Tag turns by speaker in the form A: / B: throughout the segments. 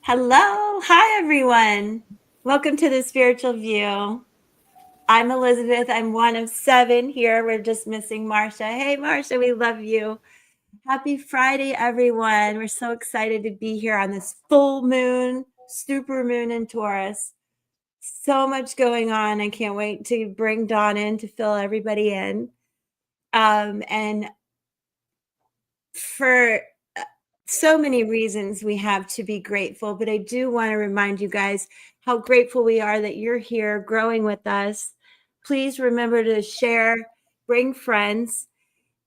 A: Hello. Hi, everyone. Welcome to the Spiritual View. I'm Elizabeth. I'm one of 7 here. We're just missing Marsha. Hey, Marsha, we love you. Happy Friday, everyone. We're so excited to be here on this full moon, super moon in Taurus. So much going on. I can't wait to bring Dawn in to fill everybody in. And for so many reasons we have to be grateful, but I do want to remind you guys how grateful we are that you're here growing with us. Please remember to share, bring friends,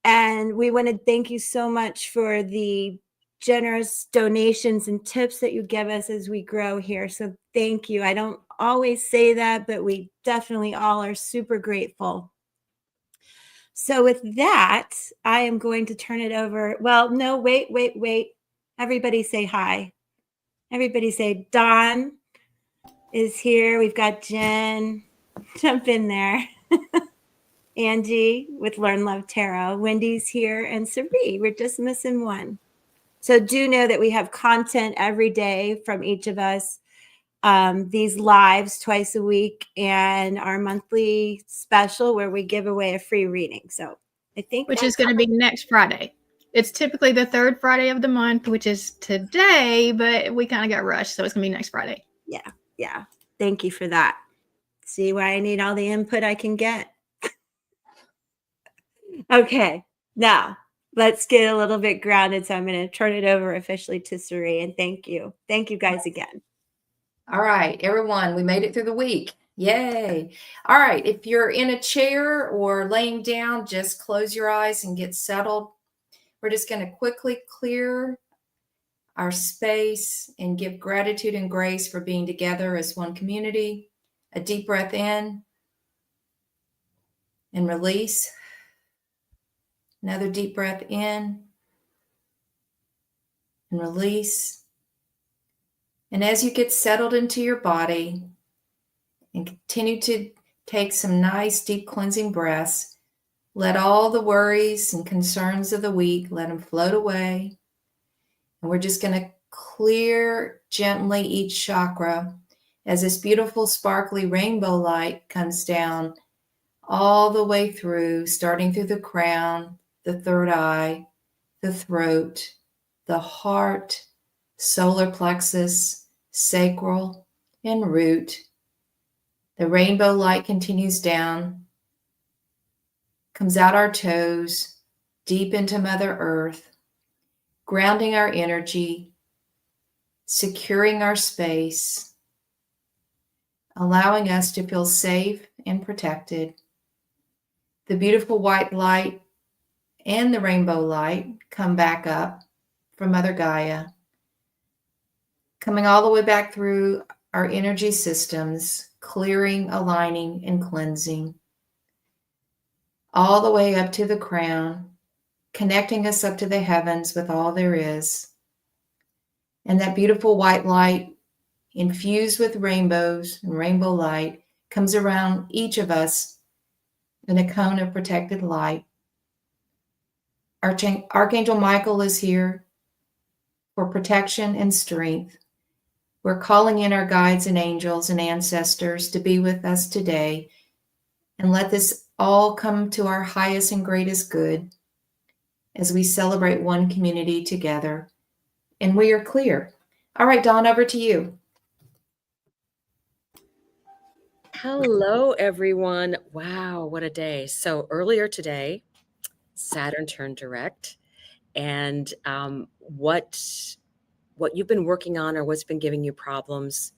A: and we want to thank you so much for the generous donations and tips that you give us as we grow here. So thank you. I don't always say that, but we definitely all are super grateful. So with that, I am going to turn it over. Well, no, wait. Everybody say hi. Everybody say Dawn is here. We've got Jen. Jump in there. Angie with Learn Love Tarot. Wendy's here. And Sari. We're just missing one. So do know that we have content every day from each of us. These lives twice a week and our monthly special where we give away a free reading. So I think
B: which is going to be next Friday. It's typically the third Friday of the month, which is today, but we kind of got rushed, so it's going to be next Friday.
A: Yeah. Thank you for that. See why I need all the input I can get. Okay, now let's get a little bit grounded. So I'm going to turn it over officially to Sari, and thank you. Thank you guys again.
C: All right, everyone, we made it through the week. Yay. All right, if you're in a chair or laying down, just close your eyes and get settled. We're just going to quickly clear our space and give gratitude and grace for being together as one community. A deep breath in and release. Another deep breath in and release. And as you get settled into your body and continue to take some nice deep cleansing breaths, let all the worries and concerns of the week, let them float away. And we're just going to clear gently each chakra as this beautiful sparkly rainbow light comes down all the way through, starting through the crown, the third eye, the throat, the heart, solar plexus, sacral, and root. The rainbow light continues down, comes out our toes, deep into Mother Earth, grounding our energy, securing our space, allowing us to feel safe and protected. The beautiful white light and the rainbow light come back up from Mother Gaia, coming all the way back through our energy systems, clearing, aligning, and cleansing, all the way up to the crown, connecting us up to the heavens with all there is. And that beautiful white light, infused with rainbows and rainbow light, comes around each of us in a cone of protected light. Archangel Michael is here for protection and strength. We're calling in our guides and angels and ancestors to be with us today, and let this all come to our highest and greatest good as we celebrate one community together. And we are clear. All right, Dawn, over to you.
D: Hello, everyone. Wow, what a day. So earlier today, Saturn turned direct, and what you've been working on or what's been giving you problems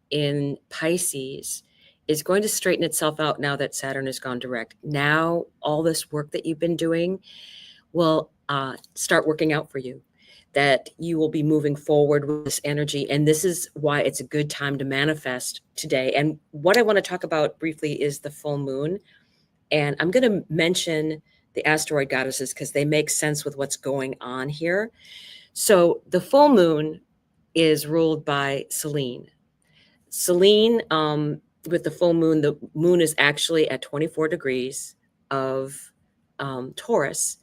D: in Pisces is going to straighten itself out now that Saturn has gone direct. Now, all this work that you've been doing will start working out for you, that you will be moving forward with this energy. And this is why it's a good time to manifest today. And what I want to talk about briefly is the full moon. And I'm going to mention the asteroid goddesses because they make sense with what's going on here. So the full moon is ruled by Selene. Selene, with the full moon, the moon is actually at 24 degrees of Taurus.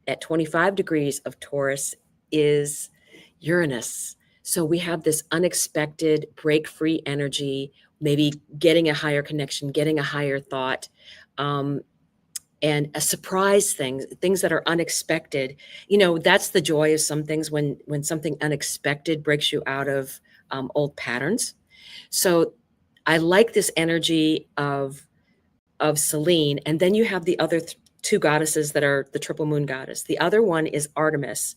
D: At 25 degrees of Taurus is Uranus. So we have this unexpected break free energy, maybe getting a higher connection, getting a higher thought, and a surprise things that are unexpected. That's the joy of some things, when something unexpected breaks you out of old patterns. So I like this energy of Selene. And then you have the other two goddesses that are the triple moon goddess. The other one is Artemis.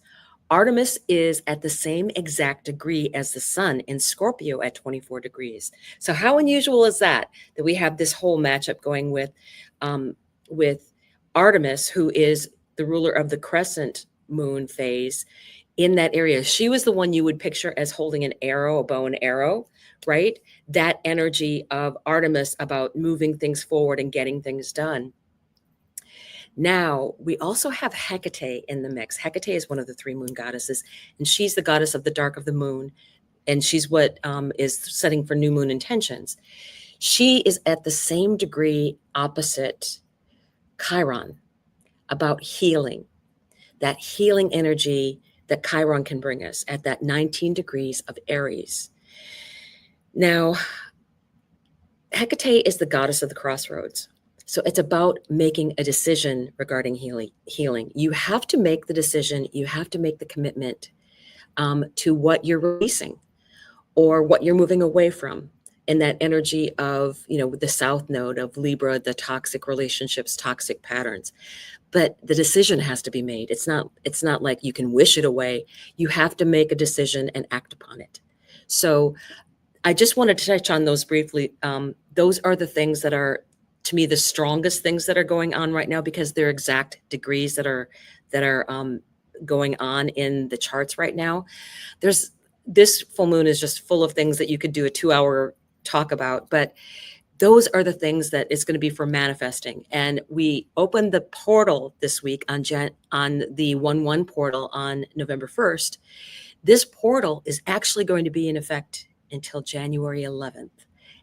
D: Artemis is at the same exact degree as the sun in Scorpio at 24 degrees. So how unusual is that we have this whole matchup going with Artemis, who is the ruler of the crescent moon phase in that area. She was the one you would picture as holding an arrow, a bow and arrow, right? That energy of Artemis about moving things forward and getting things done. Now, we also have Hecate in the mix. Hecate is one of the three moon goddesses, and she's the goddess of the dark of the moon, and she's what is setting for new moon intentions. She is at the same degree opposite Chiron, about healing, that healing energy that Chiron can bring us at that 19 degrees of Aries. Now, Hecate is the goddess of the crossroads. So it's about making a decision regarding healing. You have to make the decision, you have to make the commitment to what you're releasing or what you're moving away from. And that energy of, the South Node of Libra, the toxic relationships, toxic patterns. But the decision has to be made. It's not like you can wish it away. You have to make a decision and act upon it. So I just wanted to touch on those briefly. Those are the things that are, to me, the strongest things that are going on right now, because they're exact degrees that are going on in the charts right now. This full moon is just full of things that you could do a 2-hour talk about, but those are the things that it's going to be for manifesting. And we opened the portal this week on the 1/1 portal on November 1st. This portal is actually going to be in effect until January 11th.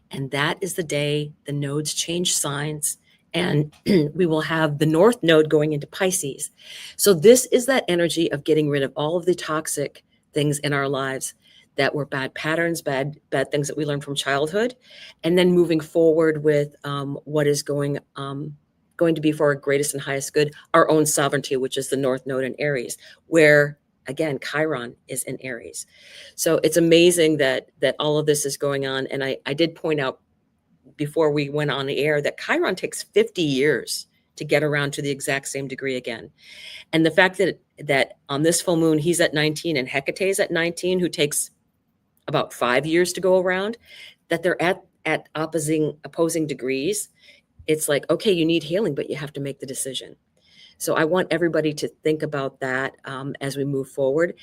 D: And that is the day the nodes change signs, and we will have the North Node going into Pisces. So this is that energy of getting rid of all of the toxic things in our lives that were bad patterns, bad things that we learned from childhood, and then moving forward with what is going to be for our greatest and highest good, our own sovereignty, which is the North Node in Aries, where again, Chiron is in Aries. So it's amazing that all of this is going on. And I did point out before we went on the air that Chiron takes 50 years to get around to the exact same degree again. And the fact that on this full moon, he's at 19 and Hecate is at 19, who takes about 5 years to go around, that they're at opposing degrees. It's like, okay, you need healing, but you have to make the decision. So I want everybody to think about that as we move forward.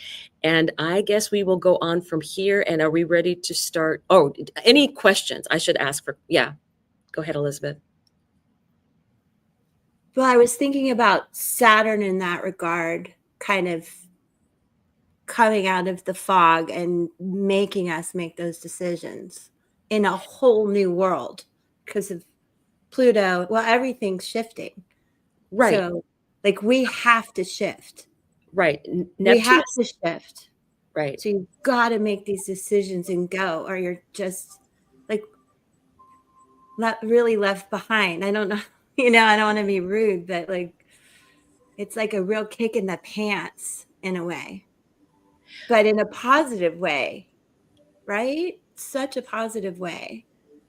D: And I guess we will go on from here. And are we ready to start? Oh, any questions I should ask for? Yeah, go ahead, Elizabeth.
A: Well, I was thinking about Saturn in that regard, kind of coming out of the fog and making us make those decisions in a whole new world because of Pluto. Well, everything's shifting.
D: Right.
A: So, like, we have to shift.
D: Right.
A: We have to shift.
D: Right.
A: So you've got to make these decisions and go, or you're just like really left behind. I don't know. I don't want to be rude, but like, it's like a real kick in the pants in a way, but in a positive way, right? Such a positive way.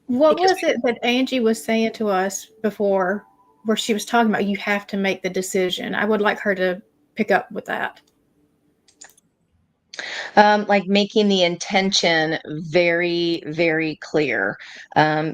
B: What was it that Angie was saying to us before, where she was talking about you have to make the decision? I would like her to pick up with that.
E: Like making the intention very, very clear,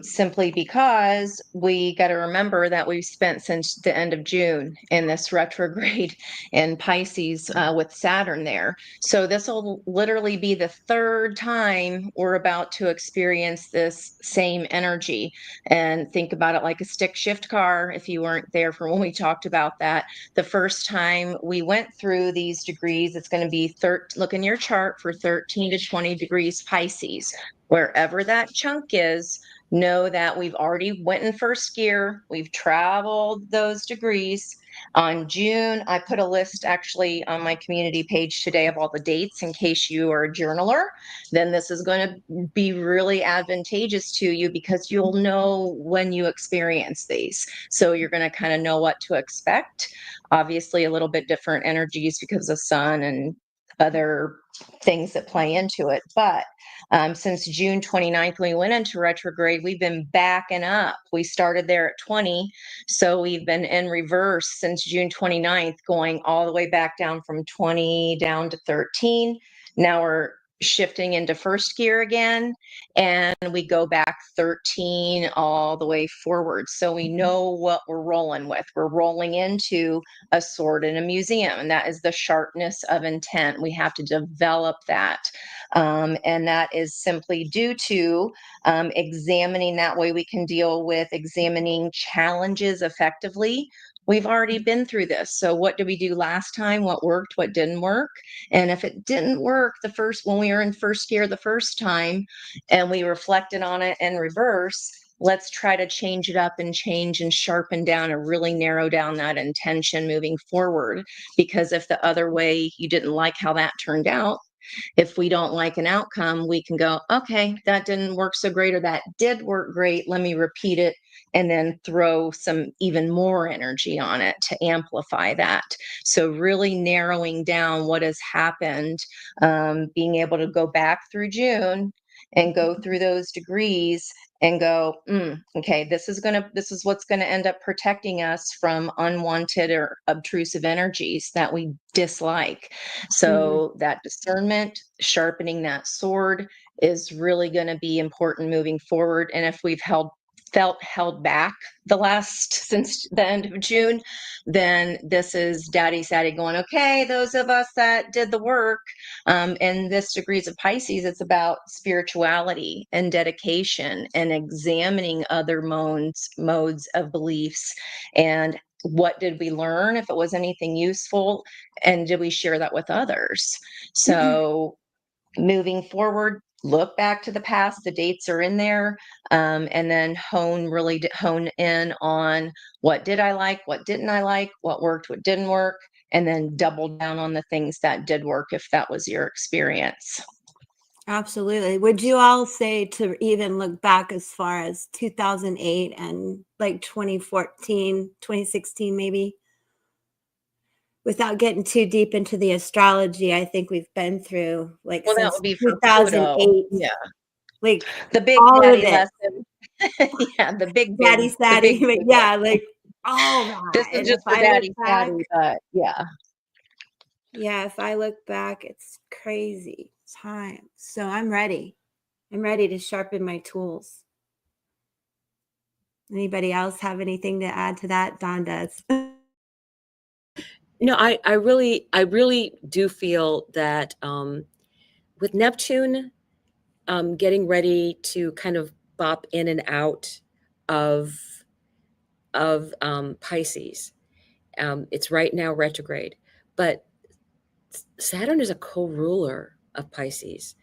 E: simply because we got to remember that we've spent since the end of June in this retrograde in Pisces with Saturn there. So this will literally be the third time we're about to experience this same energy. And think about it like a stick shift car. If you weren't there for when we talked about that, the first time we went through these degrees, it's going to be look in your chart for 13 to 20 degrees Pisces. Wherever that chunk is, know that we've already went in first gear. We've traveled those degrees. On June, I put a list actually on my community page today of all the dates in case you are a journaler. Then this is going to be really advantageous to you because you'll know when you experience these. So you're going to kind of know what to expect. Obviously, a little bit different energies because of sun and other things that play into it. But since June 29th, when we went into retrograde, we've been backing up. We started there at 20. So we've been in reverse since June 29th, going all the way back down from 20 down to 13. Now we're shifting into first gear again, and we go back 13 all the way forward. So we know what we're rolling with. We're rolling into a sword in a museum, and that is the sharpness of intent. We have to develop that. And that is simply due to examining. That way we can deal with examining challenges effectively. We've already been through this. So what did we do last time? What worked? What didn't work? And if it didn't work when we were in first gear the first time and we reflected on it in reverse, let's try to change it up and change and sharpen down and really narrow down that intention moving forward. Because if the other way you didn't like how that turned out, if we don't like an outcome, we can go, okay, that didn't work so great, or that did work great. Let me repeat it and then throw some even more energy on it to amplify that. So really narrowing down what has happened, being able to go back through June and go through those degrees and go, okay, this is what's going to end up protecting us from unwanted or obtrusive energies that we dislike. So that discernment, sharpening that sword is really going to be important moving forward. And if we've felt held back since the end of June, then this is Daddy Sadie going, okay, those of us that did the work, in this degrees of Pisces, it's about spirituality and dedication and examining other modes of beliefs. And what did we learn? If it was anything useful, and did we share that with others? So moving forward, look back to the past, the dates are in there, and then hone in on what did I like, what didn't I like, what worked, what didn't work, and then double down on the things that did work if that was your experience.
A: Absolutely. Would you all say to even look back as far as 2008 and like 2014, 2016 maybe? Without getting too deep into the astrology, I think we've been through like
E: Well, that
A: since
E: would be for
A: 2008.
E: Pluto. Yeah.
A: Like
E: The big
A: all
E: daddy
A: of it.
E: lesson. Yeah, the big
A: Daddy
E: the
A: Sadie.
E: big
A: But yeah, like all that.
E: This is
A: And
E: just
A: if
E: for
A: I look
E: Daddy
A: back,
E: Sadie, but yeah.
A: yeah, if I look back, it's crazy time. So I'm ready. I'm ready to sharpen my tools. Anybody else have anything to add to that? Dawn does.
D: No, I really do feel that with Neptune getting ready to kind of bop in and out of Pisces, it's right now retrograde, but Saturn is a co-ruler of Pisces.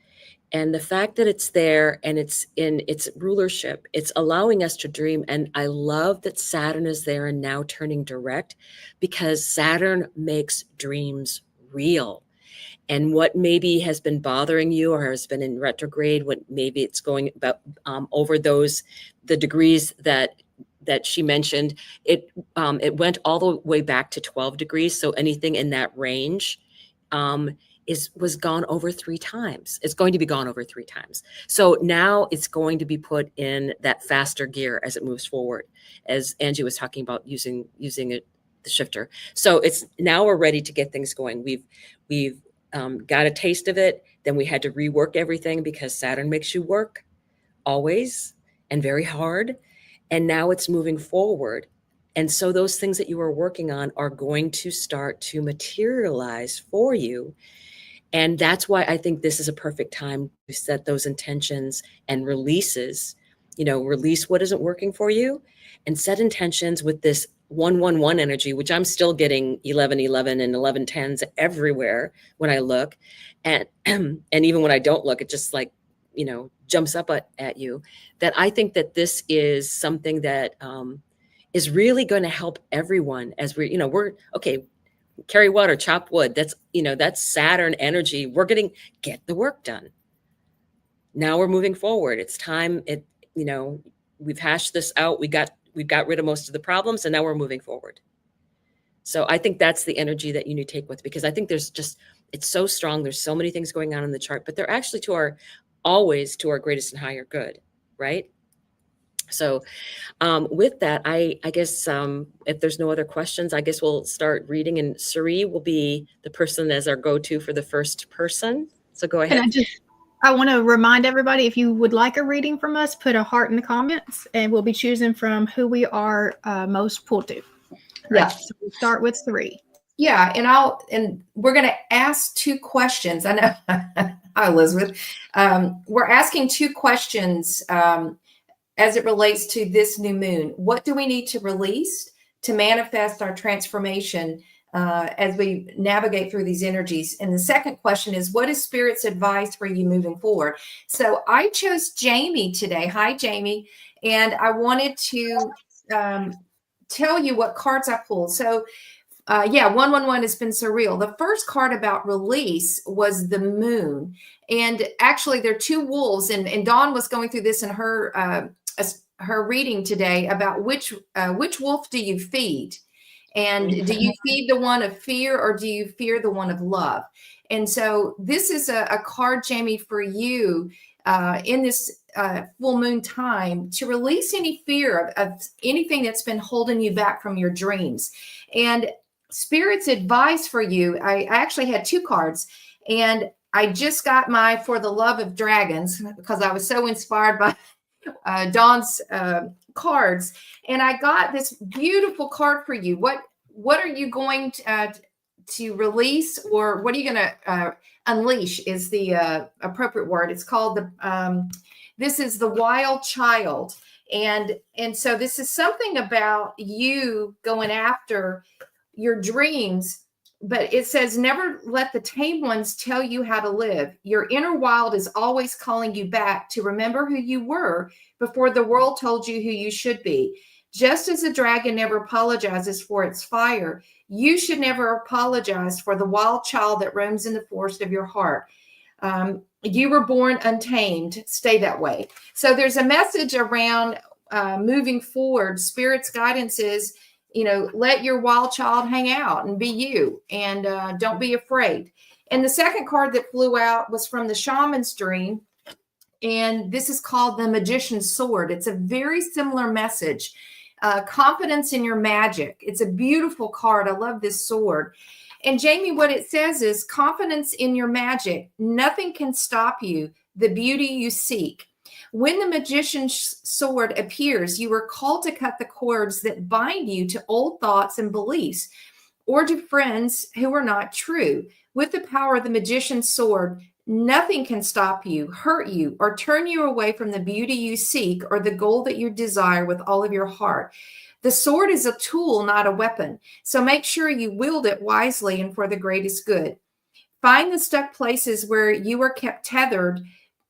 D: And the fact that it's there and it's in its rulership, it's allowing us to dream. And I love that Saturn is there and now turning direct, because Saturn makes dreams real. And what maybe has been bothering you or has been in retrograde, what maybe it's going about over the degrees that she mentioned, it went all the way back to 12 degrees. So anything in that range was gone over 3 times. It's going to be gone over 3 times. So now it's going to be put in that faster gear as it moves forward, as Angie was talking about using it, the shifter. So it's now we're ready to get things going. We've got a taste of it. Then we had to rework everything because Saturn makes you work always and very hard. And now it's moving forward. And so those things that you are working on are going to start to materialize for you. And that's why I think this is a perfect time to set those intentions and releases, release what isn't working for you and set intentions with this 111 energy, which I'm still getting 1111 and 1110s everywhere when I look. And even when I don't look, it just like, jumps up at you. That I think that this is something that is really going to help everyone as we're okay, carry water, chop wood. That's, that's Saturn energy. We're going to get the work done. Now we're moving forward. It's time. We've hashed this out. We've got rid of most of the problems, and now we're moving forward. So I think that's the energy that you need to take with, because I think it's so strong. There's so many things going on in the chart, but they're actually always to our greatest and higher good, right? So with that, I guess if there's no other questions, I guess we'll start reading, and Sari will be the person as our go-to for the first person. So go ahead.
B: I want to remind everybody, if you would like a reading from us, put a heart in the comments, and we'll be choosing from who we are most pulled to.
C: Yeah.
B: Right? So we'll start with 3.
C: Yeah, and we're going to ask 2 questions. I know, hi Elizabeth. We're asking 2 questions as it relates to this new moon. What do we need to release to manifest our transformation as we navigate through these energies? And the second question is, what is Spirit's advice for you moving forward? So I chose Jamie today. Hi, Jamie. And I wanted to tell you what cards I pulled. So 111 has been surreal. The first card about release was the moon. And actually there are 2 wolves, and Dawn was going through this in her reading today about which wolf do you feed? And do you feed the one of fear, or do you fear the one of love? And so this is a card, Jamie, for you in this full moon time to release any fear of anything that's been holding you back from your dreams. And Spirit's advice for you, I actually had 2 cards, and I just got my For the Love of Dragons because I was so inspired by Dawn's cards, and I got this beautiful card for you. What are you going to release, or what are you going to unleash is the appropriate word. It's called this is the Wild Child, and so this is something about you going after your dreams. But it says, never let the tame ones tell you how to live. Your inner wild is always calling you back to remember who you were before the world told you who you should be. Just as a dragon never apologizes for its fire, you should never apologize for the wild child that roams in the forest of your heart. You were born untamed. Stay that way. So there's a message around moving forward. Spirit's guidance is, let your wild child hang out and be you, and don't be afraid. And the second card that flew out was from the Shaman's Dream, and this is called the Magician's Sword. It's a very similar message. Confidence in your magic. It's a beautiful card. I love this sword. And Jamie, what it says is confidence in your magic. Nothing can stop you, the beauty you seek. When the Magician's Sword appears, you are called to cut the cords that bind you to old thoughts and beliefs, or to friends who are not true. With the power of the Magician's Sword, nothing can stop you, hurt you, or turn you away from the beauty you seek or the goal that you desire with all of your heart. The sword is a tool, not a weapon. So make sure you wield it wisely and for the greatest good. Find the stuck places where you are kept tethered,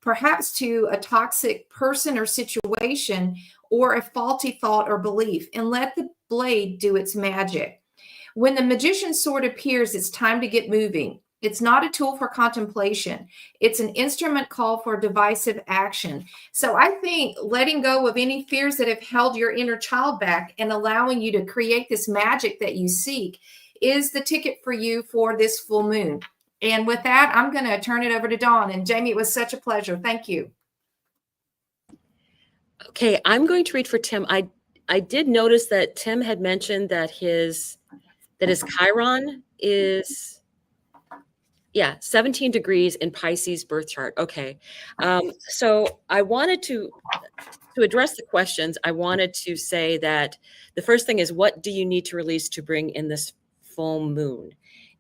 C: perhaps to a toxic person or situation, or a faulty thought or belief, and let the blade do its magic. When the Magician's Sword appears, it's time to get moving. It's not a tool for contemplation. It's an instrument called for divisive action. So I think letting go of any fears that have held your inner child back and allowing you to create this magic that you seek is the ticket for you for this full moon. And with that, I'm going to turn it over to Dawn. And Jamie, it was such a pleasure. Thank you.
D: Okay, I'm going to read for Tim. I did notice that Tim had mentioned that his Chiron is 17 degrees in Pisces birth chart. Okay, so I wanted to address the questions. I wanted to say that the first thing is, what do you need to release to bring in this full moon?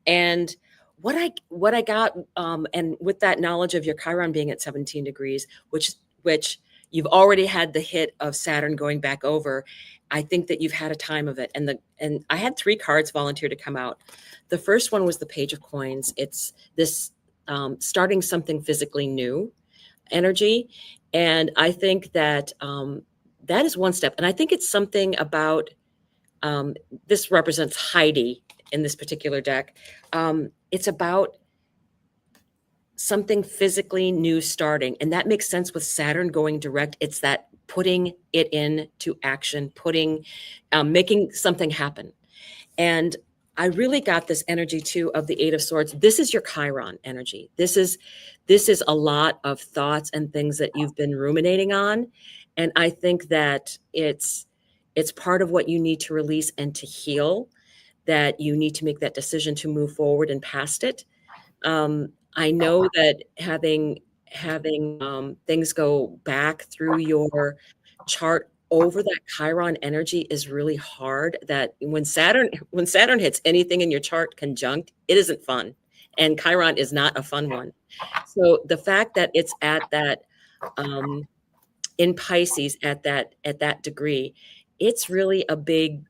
D: And what I got, and with that knowledge of your Chiron being at 17 degrees, which you've already had the hit of Saturn going back over, I think that you've had a time of it. And I had 3 cards volunteer to come out. The first one was the Page of Coins. It's this starting something physically new energy. And I think that that is one step. And I think it's something about This represents Heidi in this particular deck. It's about something physically new starting. And that makes sense with Saturn going direct. It's that putting it into action, making something happen. And I really got this energy too of the Eight of Swords. This is your Chiron energy. This is a lot of thoughts and things that you've been ruminating on. And I think that it's part of what you need to release and to heal, that you need to make that decision to move forward and past it. I know that having things go back through your chart over that Chiron energy is really hard. That when Saturn hits anything in your chart conjunct, it isn't fun, and Chiron is not a fun one. So the fact that it's at that in Pisces at that degree, it's really a big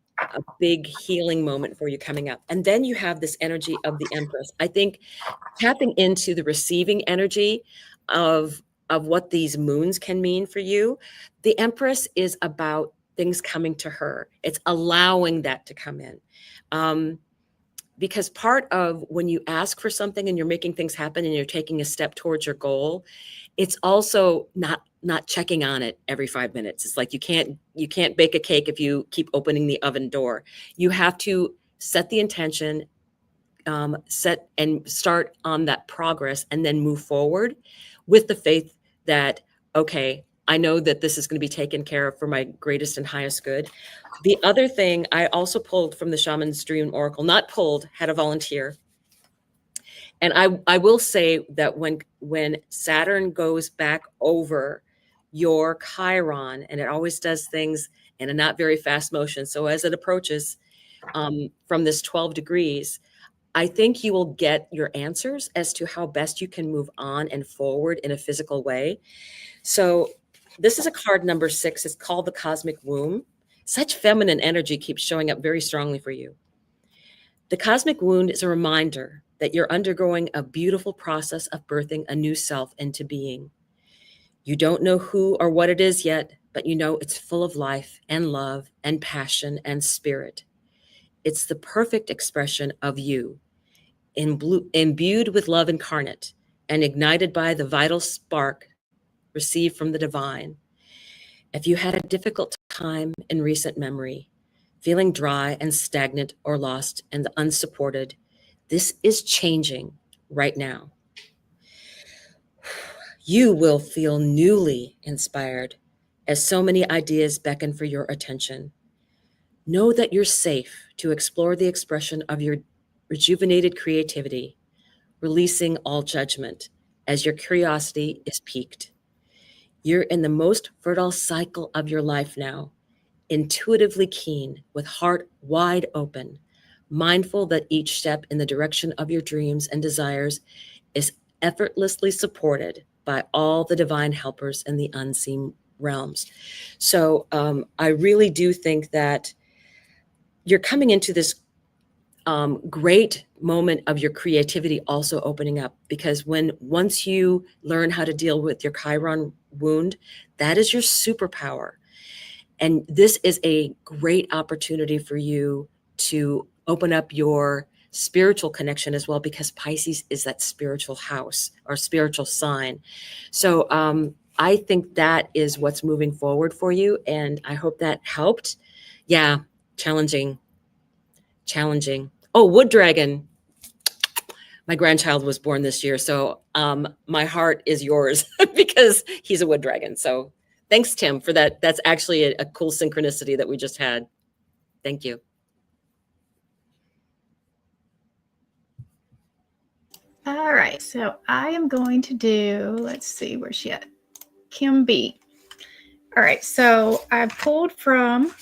D: healing moment for you coming up. And then you have this energy of the Empress. I think tapping into the receiving energy of what these moons can mean for you. The Empress is about things coming to her. It's allowing that to come in. Because part of when you ask for something and you're making things happen and you're taking a step towards your goal, it's also not checking on it every 5 minutes. It's like you can't bake a cake if you keep opening the oven door. You have to set the intention, set and start on that progress, and then move forward with the faith that, okay, I know that this is going to be taken care of for my greatest and highest good. The other thing I also pulled from the Shaman's Dream Oracle, not pulled, had a volunteer. And I will say that when Saturn goes back over your Chiron, and it always does things in a not very fast motion. So as it approaches from this 12 degrees, I think you will get your answers as to how best you can move on and forward in a physical way. So this is a card number 6. It's called the Cosmic Womb. Such feminine energy keeps showing up very strongly for you. The Cosmic Wound is a reminder that you're undergoing a beautiful process of birthing a new self into being. You don't know who or what it is yet, but you know it's full of life and love and passion and spirit. It's the perfect expression of you, imbued with love incarnate and ignited by the vital spark received from the divine. If you had a difficult time in recent memory, feeling dry and stagnant or lost and unsupported, this is changing right now. You will feel newly inspired as so many ideas beckon for your attention. Know that you're safe to explore the expression of your rejuvenated creativity, releasing all judgment as your curiosity is piqued. You're in the most fertile cycle of your life now, intuitively keen, with heart wide open, mindful that each step in the direction of your dreams and desires is effortlessly supported by all the divine helpers in the unseen realms. So I really do think that you're coming into this great moment of your creativity also opening up, because once you learn how to deal with your Chiron wound, that is your superpower. And this is a great opportunity for you to open up your spiritual connection as well, because Pisces is that spiritual house or spiritual sign. So I think that is what's moving forward for you. And I hope that helped. Yeah, challenging. Oh, Wood Dragon. My grandchild was born this year. So my heart is yours because he's a Wood Dragon. So thanks, Tim, for that. That's actually a cool synchronicity that we just had. Thank you.
B: All right, so I am going to do, let's see, where's she at? Kim B. All right, so I pulled from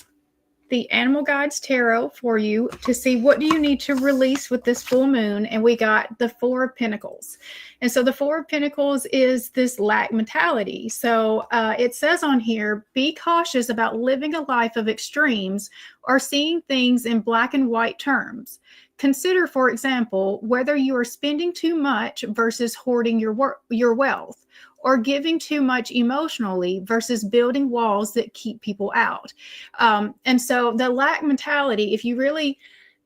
B: the Animal Guides Tarot for you to see what do you need to release with this full moon, and we got the Four of Pentacles. And so the Four of Pentacles is this lack mentality. So it says on here, be cautious about living a life of extremes or seeing things in black and white terms. Consider, for example, whether you are spending too much versus hoarding your wealth, or giving too much emotionally versus building walls that keep people out. And so the lack mentality, if you really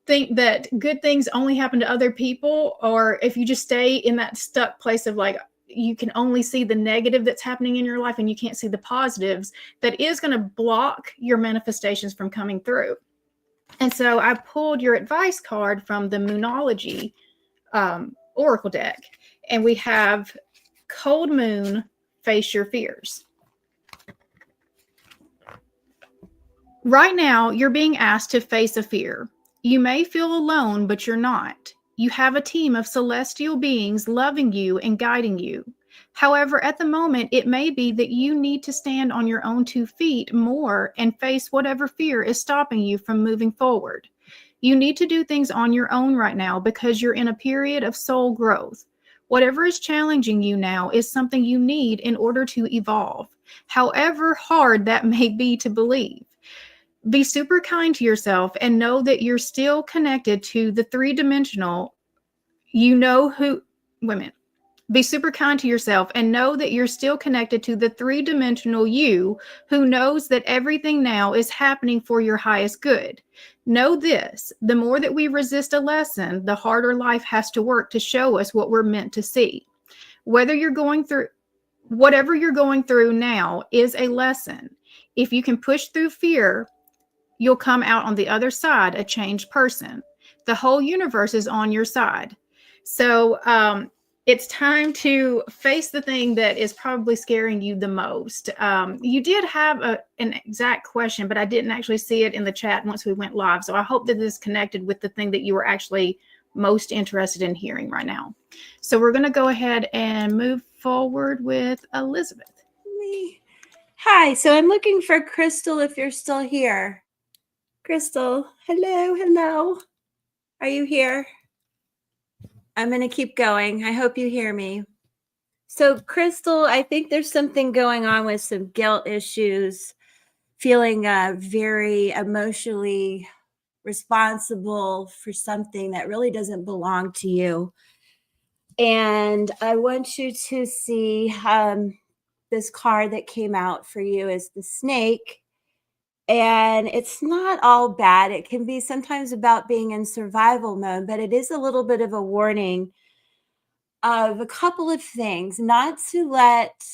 B: think that good things only happen to other people, or if you just stay in that stuck place of like, you can only see the negative that's happening in your life and you can't see the positives, that is going to block your manifestations from coming through. And so I pulled your advice card from the Moonology Oracle deck, and we have Cold Moon, Face Your Fears. Right now, you're being asked to face a fear. You may feel alone, but you're not. You have a team of celestial beings loving you and guiding you. However, at the moment, it may be that you need to stand on your own 2 feet more and face whatever fear is stopping you from moving forward. You need to do things on your own right now because you're in a period of soul growth. Whatever is challenging you now is something you need in order to evolve, however hard that may be to believe. Be super kind to yourself and know that you're still connected to the 3-dimensional. Be super kind to yourself and know that you're still connected to the 3-dimensional you who knows that everything now is happening for your highest good. Know this: the more that we resist a lesson, the harder life has to work to show us what we're meant to see. Whatever you're going through now is a lesson. If you can push through fear, you'll come out on the other side a changed person. The whole universe is on your side. So it's time to face the thing that is probably scaring you the most. You did have an exact question, but I didn't actually see it in the chat once we went live. So I hope that this connected with the thing that you were actually most interested in hearing right now. So we're going to go ahead and move forward with Elizabeth.
A: Hi, so I'm looking for Crystal if you're still here. Crystal, hello. Are you here? I'm going to keep going. I hope you hear me. So, Crystal, I think there's something going on with some guilt issues, feeling very emotionally responsible for something that really doesn't belong to you. And I want you to see this card that came out for you is the snake. And it's not all bad. It can be sometimes about being in survival mode, but it is a little bit of a warning of a couple of things. Not to let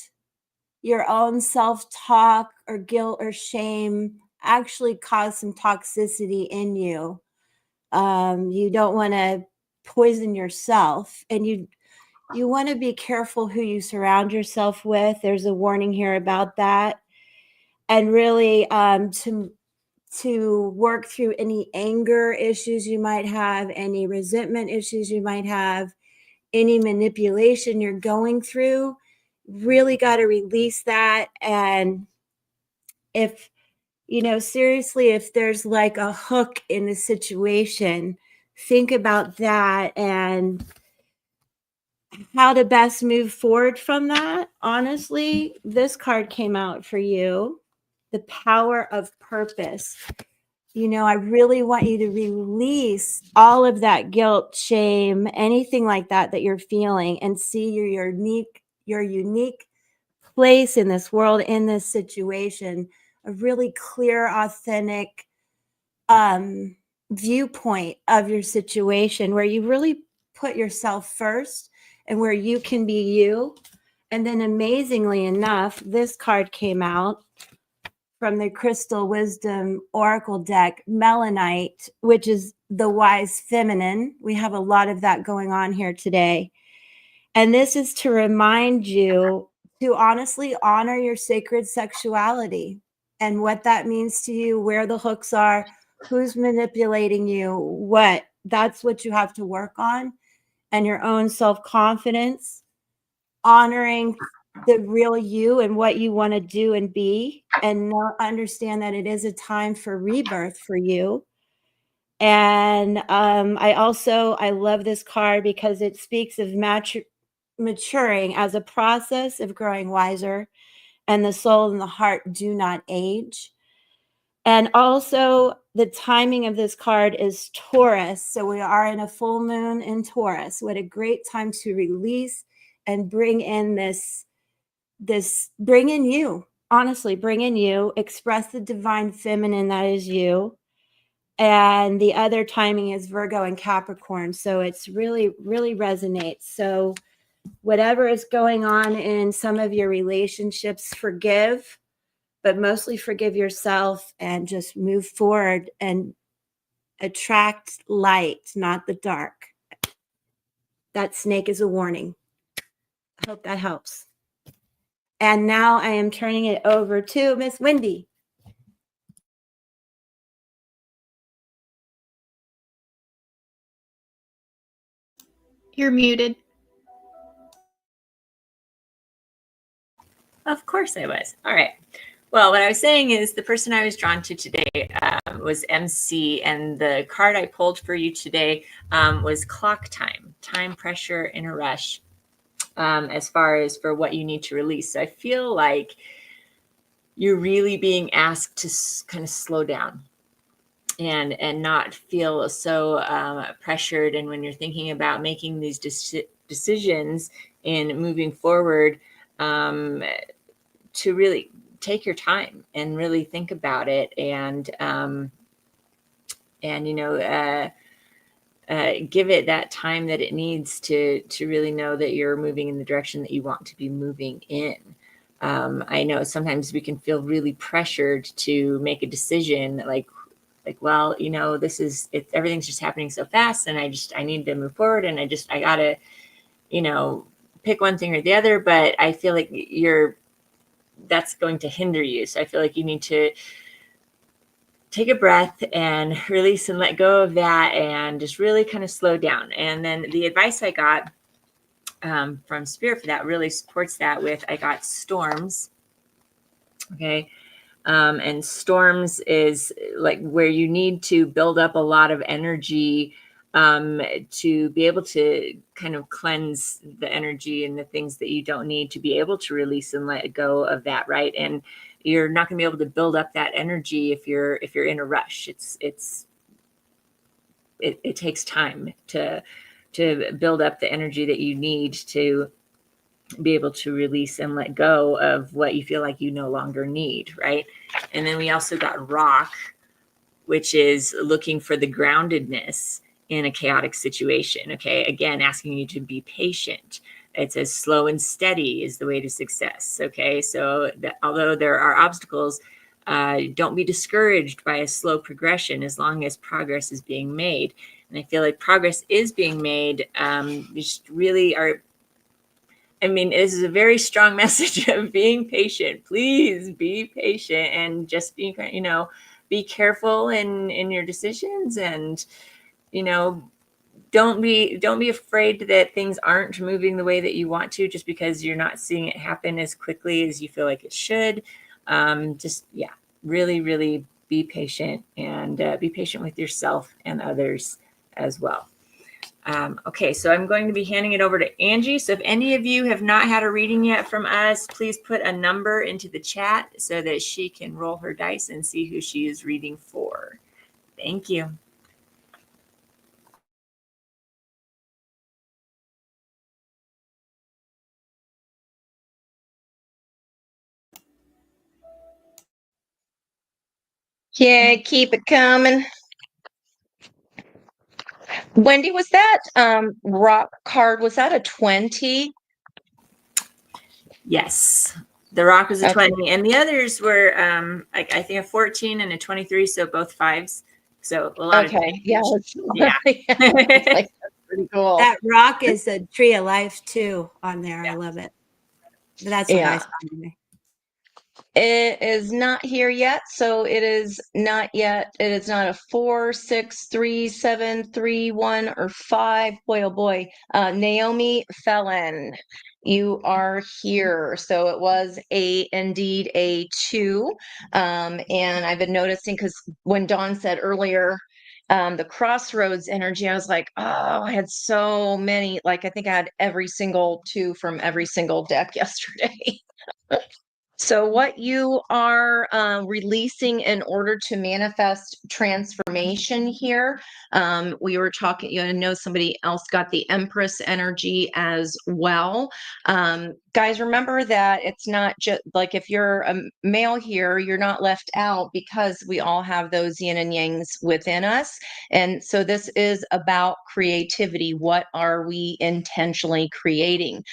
A: your own self-talk or guilt or shame actually cause some toxicity in you. You don't want to poison yourself, and you want to be careful who you surround yourself with. There's a warning here about that. And really to work through any anger issues you might have, any resentment issues you might have, any manipulation you're going through, really got to release that. And if, seriously, if there's like a hook in the situation, think about that and how to best move forward from that. Honestly, this card came out for you, the power of purpose. I really want you to release all of that guilt, shame, anything like that you're feeling, and see your unique place in this world, in this situation, a really clear, authentic viewpoint of your situation where you really put yourself first and where you can be you. And then amazingly enough, this card came out from the Crystal Wisdom Oracle deck, Melanite, which is the wise feminine. We have a lot of that going on here today. And this is to remind you to honestly honor your sacred sexuality and what that means to you, where the hooks are, who's manipulating you, what. That's what you have to work on, and your own self-confidence, honoring the real you and what you want to do and be, and understand that it is a time for rebirth for you. And I love this card because it speaks of maturing as a process of growing wiser, and the soul and the heart do not age. And also the timing of this card is Taurus. So we are in a full moon in Taurus. What a great time to release and bring in this bring in you. Honestly, bring in you, express the divine feminine that is you. And the other timing is Virgo and Capricorn. So it's really, really resonates. So whatever is going on in some of your relationships, forgive, but mostly forgive yourself and just move forward and attract light, not the dark. That snake is a warning. I hope that helps. And now I am turning it over to Miss Wendy.
B: You're muted.
F: Of course I was. All right. Well, what I was saying is the person I was drawn to today was MC, and the card I pulled for you today was clock time, time pressure in a rush, as far as for what you need to release. So I feel like you're really being asked to kind of slow down and not feel so pressured. And when you're thinking about making these decisions and moving forward, to really take your time and really think about it, and give it that time that it needs to really know that you're moving in the direction that you want to be moving in. I know sometimes we can feel really pressured to make a decision, like, well, this is it. Everything's just happening so fast, and I need to move forward, and I gotta, pick one thing or the other. But I feel like that's going to hinder you. So I feel like you need to take a breath and release and let go of that and just really kind of slow down. And then the advice I got from Spirit for that really supports that I got storms. Okay. And storms is like where you need to build up a lot of energy to be able to kind of cleanse the energy and the things that you don't need to be able to release and let go of that, right? And you're not going to be able to build up that energy if you're in a rush. It takes time to build up the energy that you need to be able to release and let go of what you feel like you no longer need, right? And then we also got rock, which is looking for the groundedness in a chaotic situation. Okay. Again, asking you to be patient. It says slow and steady is the way to success. Okay. So although there are obstacles, don't be discouraged by a slow progression as long as progress is being made. And I feel like progress is being made. You just really are. I mean, this is a very strong message of being patient. Please be patient and just be careful in your decisions, and don't be afraid that things aren't moving the way that you want to just because you're not seeing it happen as quickly as you feel like it should. Really, really be patient, and be patient with yourself and others as well. Okay, so I'm going to be handing it over to Angie. So if any of you have not had a reading yet from us, please put a number into the chat so that she can roll her dice and see who she is reading for. Thank you.
E: Yeah, keep it coming. Wendy, was that rock card, was that a 20?
F: Yes. The rock was a
E: Okay.
F: 20, and the others were I think a 14 and a 23, so both fives. So a lot
E: Okay.
F: of
E: Yeah.
F: yeah.
E: It's like, that's pretty cool.
A: That rock is a tree of life too on there.
F: Yeah.
A: I love it. But that's a
E: Yeah.
A: nice one to me.
E: It is not here yet, so it is not yet. It is not a 4, 6, 3, 7, 3, 1, or 5. Boy, oh boy. Naomi Felon, you are here. So it was indeed a 2. And I've been noticing because when Dawn said earlier, the crossroads energy, I was like, oh, I had so many. Like, I think I had every single 2 from every single deck yesterday. So what you are releasing in order to manifest transformation information here. We were talking, you know, somebody else got the Empress energy as well. Guys, remember that it's not just like if you're a male here, you're not left out because we all have those yin and yangs within us. And so this is about creativity. What are we intentionally creating?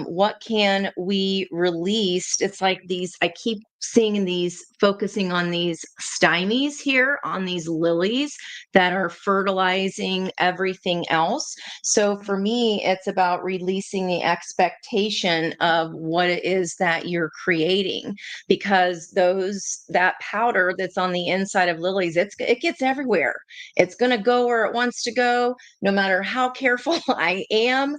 E: What can we release? It's like these, I keep seeing these, focusing on these stymies here, on these lilies that are fertilizing everything else. So for me, it's about releasing the expectation of what it is that you're creating, because that powder that's on the inside of lilies, it gets everywhere. It's going to go where it wants to go, no matter how careful I am.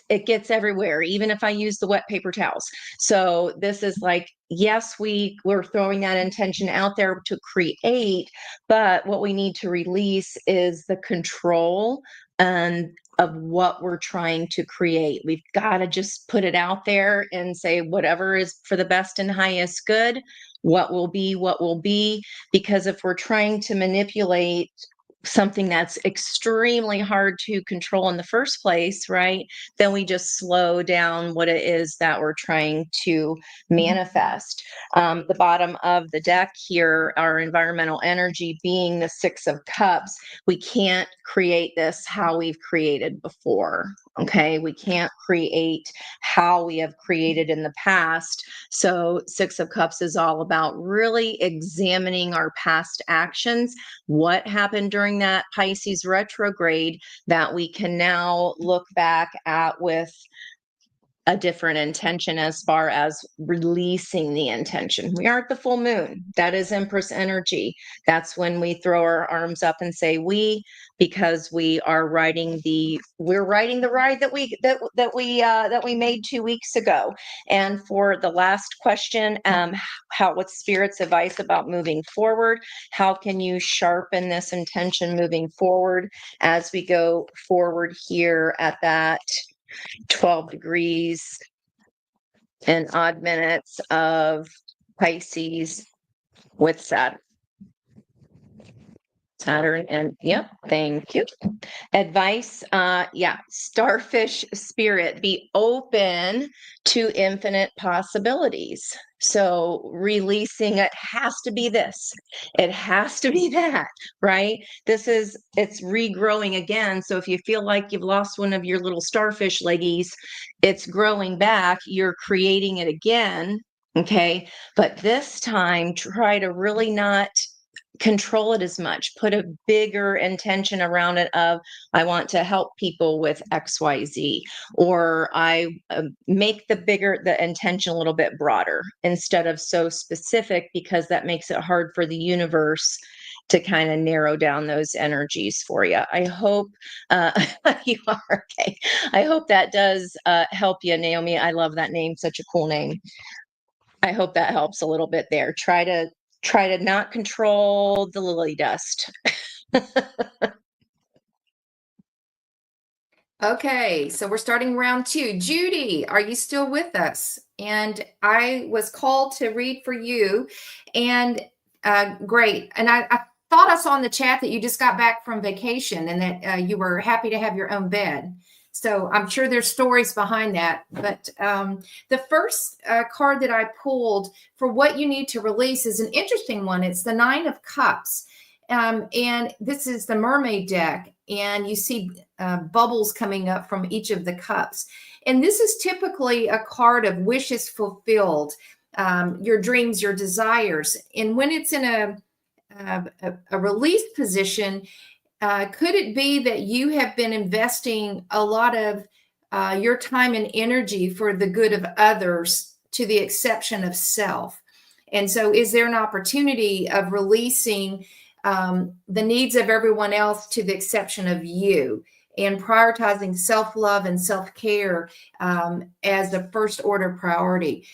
E: It gets everywhere, even if I use the wet paper towels. So this is like, yes, we're throwing that intention out there to create, but what we need to release is the control of what we're trying to create. We've got to just put it out there and say, whatever is for the best and highest good, what will be, because if we're trying to manipulate something that's extremely hard to control in the first place, right, then we just slow down what it is that we're trying to manifest. The bottom of the deck here, our environmental energy being the Six of Cups, we can't create this how we've created before. Okay, we can't create how we have created in the past. So Six of Cups is all about really examining our past actions. What happened during that Pisces retrograde that we can now look back at with a different intention as far as releasing the intention. We are at the full moon. That is Empress energy. That's when we throw our arms up and say we, because we're riding the ride that we made 2 weeks ago. And for the last question, what's Spirit's advice about moving forward? How can you sharpen this intention moving forward as we go forward here at that 12 degrees and odd minutes of Pisces with Saturn? And yep, thank you. Advice, starfish spirit, be open to infinite possibilities. So releasing, it has to be this, it has to be that, right? It's regrowing again. So if you feel like you've lost one of your little starfish leggies, it's growing back, you're creating it again. Okay. But this time, try to really not control it as much, put a bigger intention around it of, I want to help people with XYZ, or I make the intention a little bit broader instead of so specific, because that makes it hard for the universe to kind of narrow down those energies for you. I hope you are okay. I hope that does help you, Naomi. I love that name, such a cool name. I hope that helps a little bit there. Try to not control the lily dust.
C: Okay, so we're starting round 2. Judy, are you still with us? And I was called to read for you. And great. And I thought I saw in the chat that you just got back from vacation and that you were happy to have your own bed. So I'm sure there's stories behind that. But the first card that I pulled for what you need to release is an interesting one. It's the Nine of Cups. And this is the mermaid deck. And you see bubbles coming up from each of the cups. And this is typically a card of wishes fulfilled, your dreams, your desires. And when it's in a release position, could it be that you have been investing a lot of your time and energy for the good of others to the exception of self? And so is there an opportunity of releasing the needs of everyone else to the exception of you, and prioritizing self-love and self-care as the first order priority?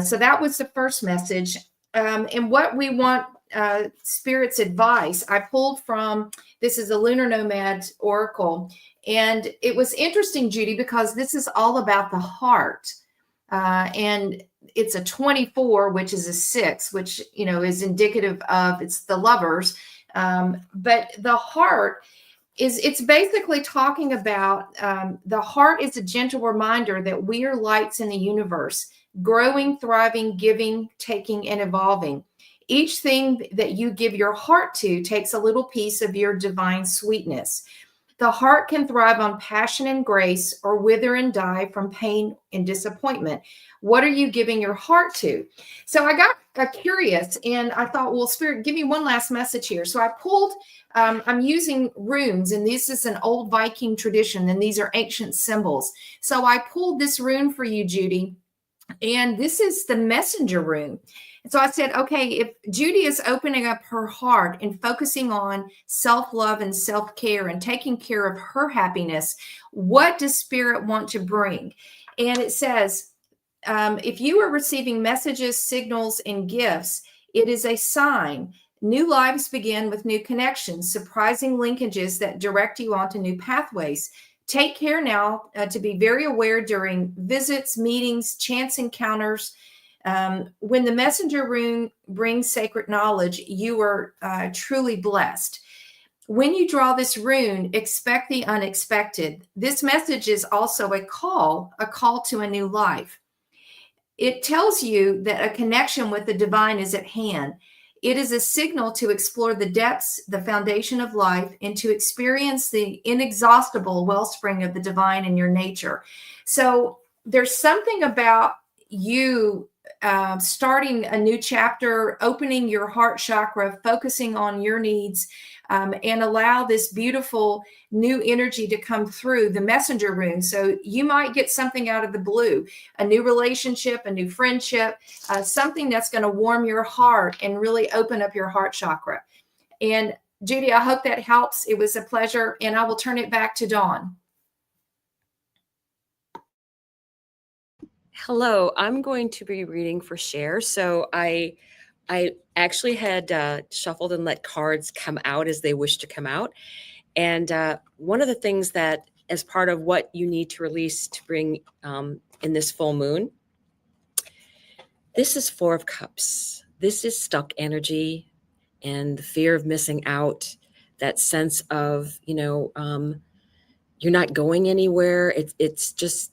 C: So that was the first message. And what we want Spirit's advice, I pulled from, this is a Lunar Nomad Oracle. And it was interesting, Judy, because this is all about the heart. And it's a 24, which is a 6, which, is indicative of, it's the lovers. But the heart it's basically talking about the heart is a gentle reminder that we are lights in the universe, growing, thriving, giving, taking, and evolving. Each thing that you give your heart to takes a little piece of your divine sweetness. The heart can thrive on passion and grace, or wither and die from pain and disappointment. What are you giving your heart to? So I got curious, and I thought, well, Spirit, give me one last message here. So I pulled, I'm using runes, and this is an old Viking tradition, and these are ancient symbols. So I pulled this rune for you, Judy, and this is the messenger rune. And so I said, okay, if Judy is opening up her heart and focusing on self-love and self-care and taking care of her happiness, what does Spirit want to bring? And it says, if you are receiving messages, signals, and gifts, it is a sign. New lives begin with new connections, surprising linkages that direct you onto new pathways. Take care now to be very aware during visits, meetings, chance encounters. When the messenger rune brings sacred knowledge, you are truly blessed. When you draw this rune, expect the unexpected. This message is also a call to a new life. It tells you that a connection with the divine is at hand. It is a signal to explore the depths, the foundation of life, and to experience the inexhaustible wellspring of the divine in your nature. So there's something about you starting a new chapter, opening your heart chakra, focusing on your needs, and allow this beautiful new energy to come through the messenger rune. So you might get something out of the blue, a new relationship, a new friendship, something that's going to warm your heart and really open up your heart chakra. And Judy, I hope that helps. It was a pleasure, and I will turn it back to Dawn.
D: Hello, I'm going to be reading for Cher. So I actually had shuffled and let cards come out as they wish to come out. And one of the things that, as part of what you need to release to bring in this full moon, this is Four of Cups. This is stuck energy and the fear of missing out, that sense of, you're not going anywhere. It's just,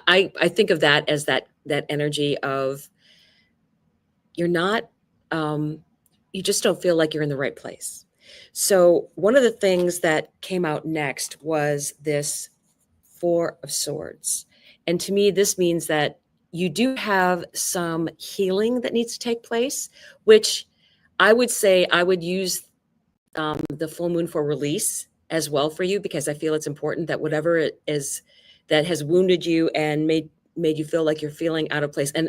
D: I think of that as that energy of you're not, you just don't feel like you're in the right place. So one of the things that came out next was this Four of Swords. And to me, this means that you do have some healing that needs to take place, which I would say I would use the full moon for release as well for you, because I feel it's important that whatever it is that has wounded you and made you feel like you're feeling out of place. And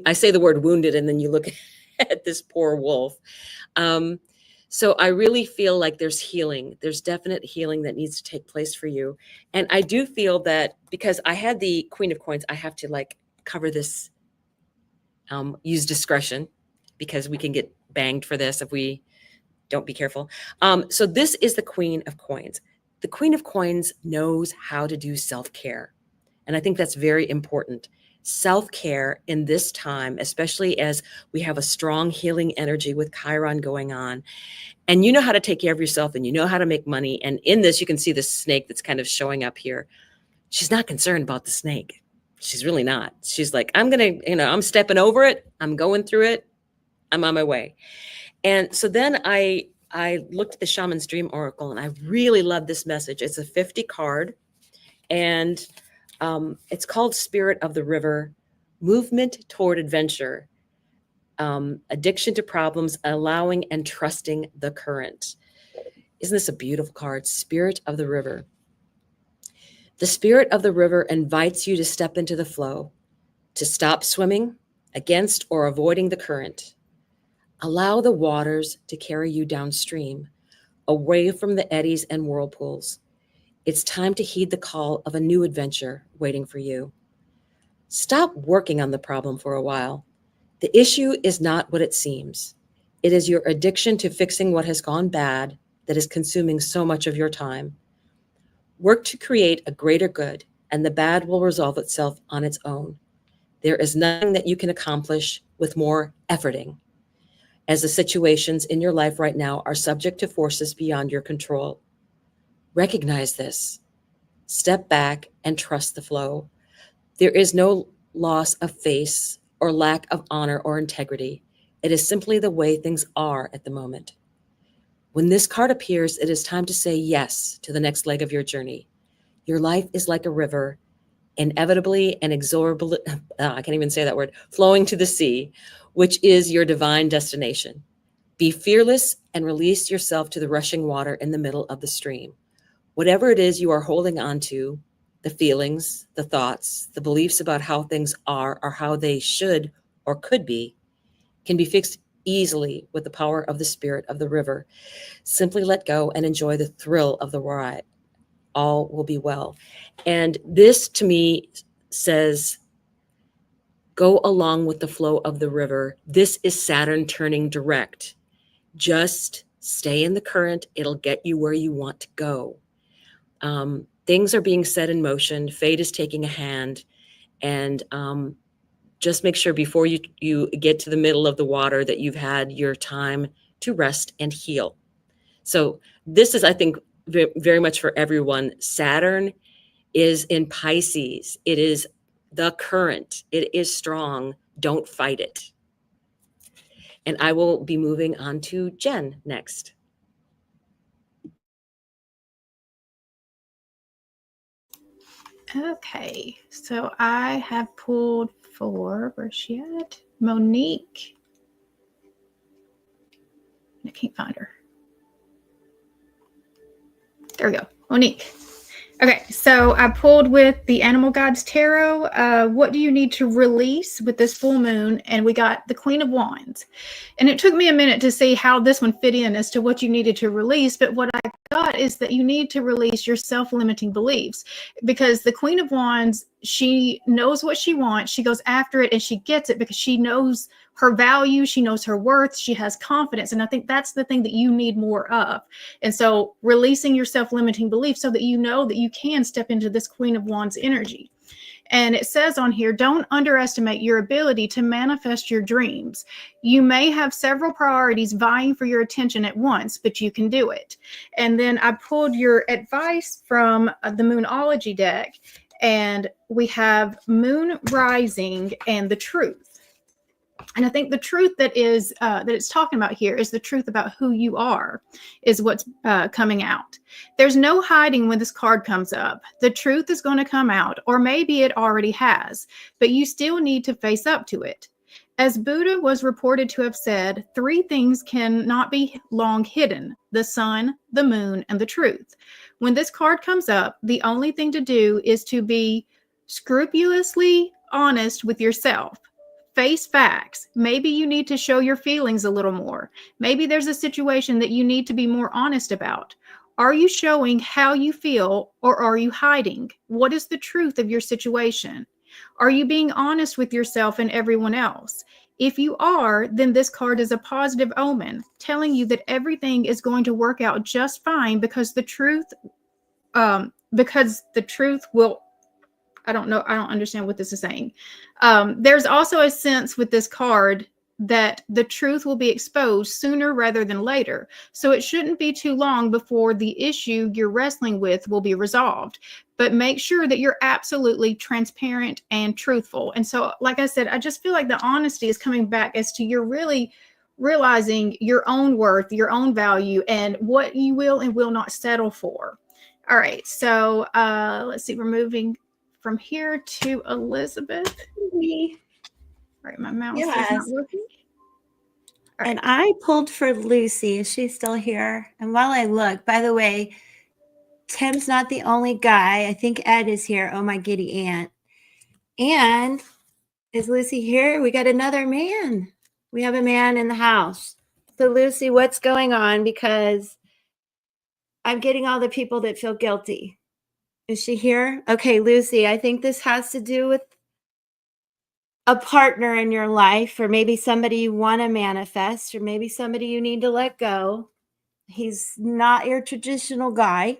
D: I say the word wounded, and then you look at this poor wolf. So I really feel like there's healing. There's definite healing that needs to take place for you. And I do feel that because I had the Queen of Coins, I have to cover this, use discretion, because we can get banged for this if we don't be careful. So this is the Queen of Coins. The Queen of Coins knows how to do self-care. And I think that's very important. Self-care in this time, especially as we have a strong healing energy with Chiron going on. And you know how to take care of yourself, and you know how to make money. And in this, you can see the snake that's kind of showing up here. She's not concerned about the snake. She's really not. She's like, I'm stepping over it. I'm going through it. I'm on my way. And so then I looked at the Shaman's Dream Oracle, and I really love this message. It's a 50 card, and it's called Spirit of the River, Movement Toward Adventure, Addiction to Problems, Allowing and Trusting the Current. Isn't this a beautiful card? Spirit of the River. The Spirit of the River invites you to step into the flow, to stop swimming against or avoiding the current. Allow the waters to carry you downstream, away from the eddies and whirlpools. It's time to heed the call of a new adventure waiting for you. Stop working on the problem for a while. The issue is not what it seems. It is your addiction to fixing what has gone bad that is consuming so much of your time. Work to create a greater good, and the bad will resolve itself on its own. There is nothing that you can accomplish with more efforting. as the situations in your life right now are subject to forces beyond your control. Recognize this. Step back and trust the flow. There is no loss of face or lack of honor or integrity. It is simply the way things are at the moment. When this card appears, it is time to say yes to the next leg of your journey. Your life is like a river, inevitably and inexorably, I can't even say that word, flowing to the sea, which is your divine destination. Be fearless and release yourself to the rushing water in the middle of the stream. Whatever it is you are holding on to, the feelings, the thoughts, the beliefs about how things are or how they should or could be, can be fixed easily with the power of the spirit of the river. Simply let go and enjoy the thrill of the ride. All will be well. And this to me says, go along with the flow of the river. This is Saturn turning direct. Just stay in the current. It'll get you where you want to go. Things are being set in motion. Fate is taking a hand. And just make sure before you get to the middle of the water that you've had your time to rest and heal. So this is, I think, very much for everyone. Saturn is in Pisces. It is the current. It is strong. Don't fight it. And I will be moving on to Jen next.
B: Okay, so I have pulled for, where's she at? Monique. I can't find her. There we go, Monique. Okay, so I pulled with the Animal Guides Tarot. What do you need to release with this full moon? And we got the Queen of Wands. And it took me a minute to see how this one fit in as to what you needed to release. But what I got is that you need to release your self-limiting beliefs, because the Queen of Wands, she knows what she wants. She goes after it and she gets it because she knows her value. She knows her worth. She has confidence. And I think that's the thing that you need more of. And so releasing your self-limiting beliefs so that you know that you can step into this Queen of Wands energy. And it says on here, don't underestimate your ability to manifest your dreams. You may have several priorities vying for your attention at once, but you can do it. And then I pulled your advice from the Moonology deck, and we have Moon Rising and the Truth. And I think the truth that it's talking about here is the truth about who you are, is what's coming out. There's no hiding when this card comes up. The truth is going to come out, or maybe it already has, but you still need to face up to it. As Buddha was reported to have said, 3 things cannot be long hidden: the sun, the moon, and the truth. When this card comes up, the only thing to do is to be scrupulously honest with yourself. Face facts. Maybe you need to show your feelings a little more. Maybe there's a situation that you need to be more honest about. Are you showing how you feel, or are you hiding? What is the truth of your situation? Are you being honest with yourself and everyone else? If you are, then this card is a positive omen, telling you that everything is going to work out just fine, because the truth will, I don't know. I don't understand what this is saying. There's also a sense with this card that the truth will be exposed sooner rather than later. So it shouldn't be too long before the issue you're wrestling with will be resolved. But make sure that you're absolutely transparent and truthful. And so, like I said, I just feel like the honesty is coming back as to you're really realizing your own worth, your own value, and what you will and will not settle for. All right. So let's see. We're moving from here to Elizabeth. All right, my mouse is not working.
A: Right. And I pulled for Lucy. Is she still here? And while I look, by the way, Tim's not the only guy. I think Ed is here. Oh, my giddy aunt. And is Lucy here? We got another man. We have a man in the house. So Lucy, what's going on? Because I'm getting all the people that feel guilty. Is she here? Okay, Lucy, I think this has to do with a partner in your life, or maybe somebody you want to manifest, or maybe somebody you need to let go. He's not your traditional guy,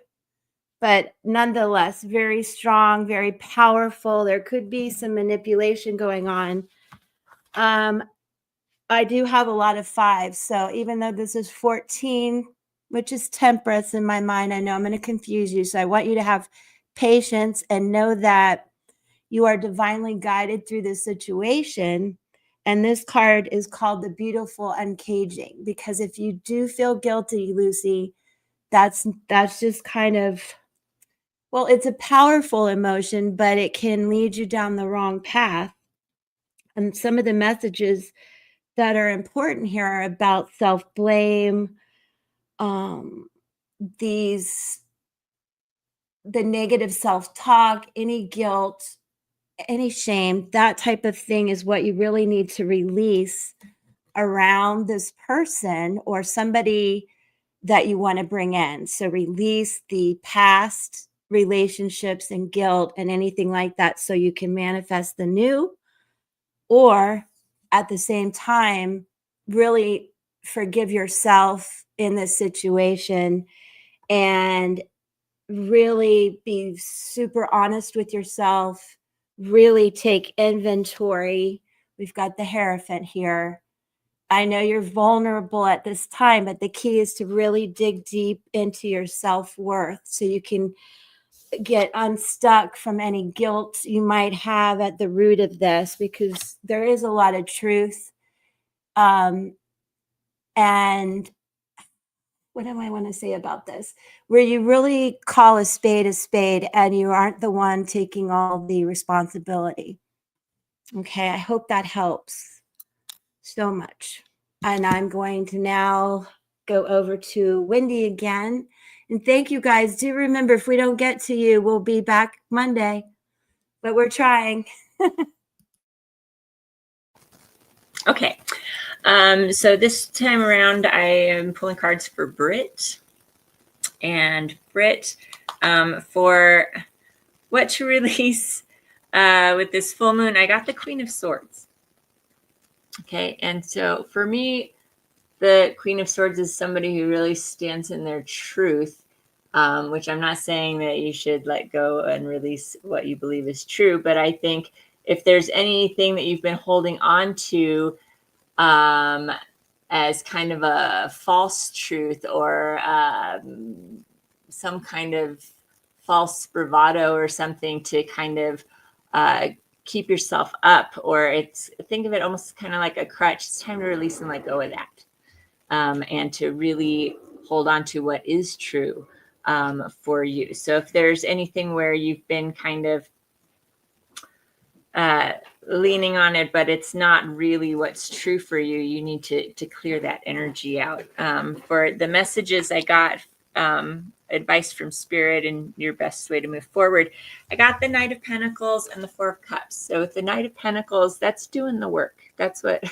A: but nonetheless, very strong, very powerful. There could be some manipulation going on. I do have a lot of 5s. So even though this is 14, which is Temperance in my mind, I know I'm going to confuse you. So I want you to have patience and know that you are divinely guided through this situation. And this card is called the Beautiful Uncaging, because if you do feel guilty, Lucy, that's just kind of, well, it's a powerful emotion, but it can lead you down the wrong path. And some of the messages that are important here are about self-blame, um, the negative self-talk, any guilt, any shame. That type of thing is what you really need to release around this person or somebody that you want to bring in. So release the past relationships and guilt and anything like that so you can manifest the new, or at the same time, really forgive yourself in this situation and really be super honest with yourself, really take inventory. We've got the Hierophant here. I know you're vulnerable at this time, but the key is to really dig deep into your self-worth so you can get unstuck from any guilt you might have at the root of this, because there is a lot of truth. And what do I want to say about this? Where you really call a spade and you aren't the one taking all the responsibility. Okay, I hope that helps so much. And I'm going to now go over to Wendy again. And thank you guys. Do remember, if we don't get to you, we'll be back Monday, but we're trying.
F: Okay. So this time around, I am pulling cards for Britt. And Britt, for what to release with this full moon, I got the Queen of Swords. Okay. And so for me, the Queen of Swords is somebody who really stands in their truth, which I'm not saying that you should let go and release what you believe is true. But I think if there's anything that you've been holding on to as kind of a false truth or some kind of false bravado or something to kind of keep yourself up, or think of it almost kind of like a crutch. It's time to release and let go of that. And to really hold on to what is true for you. So if there's anything where you've been kind of leaning on it, but it's not really what's true for you, you need to clear that energy out. For the messages I got, advice from Spirit and your best way to move forward, I got the Knight of Pentacles and the Four of Cups. So with the Knight of Pentacles, that's doing the work. That's what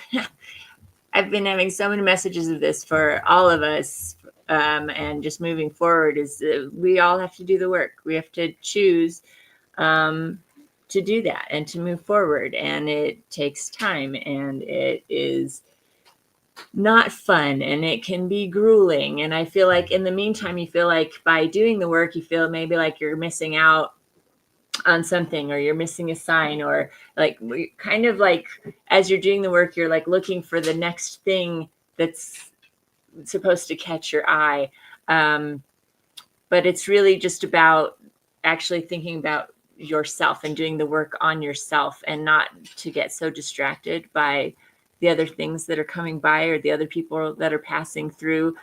F: I've been having so many messages of this for all of us. And just moving forward is we all have to do the work. We have to choose to do that and to move forward. And it takes time, and it is not fun, and it can be grueling. And I feel like in the meantime, you feel like by doing the work, you feel maybe like you're missing out on something, or you're missing a sign, or like kind of like as you're doing the work, you're like looking for the next thing that's supposed to catch your eye. But it's really just about actually thinking about yourself and doing the work on yourself, and not to get so distracted by the other things that are coming by or the other people that are passing through.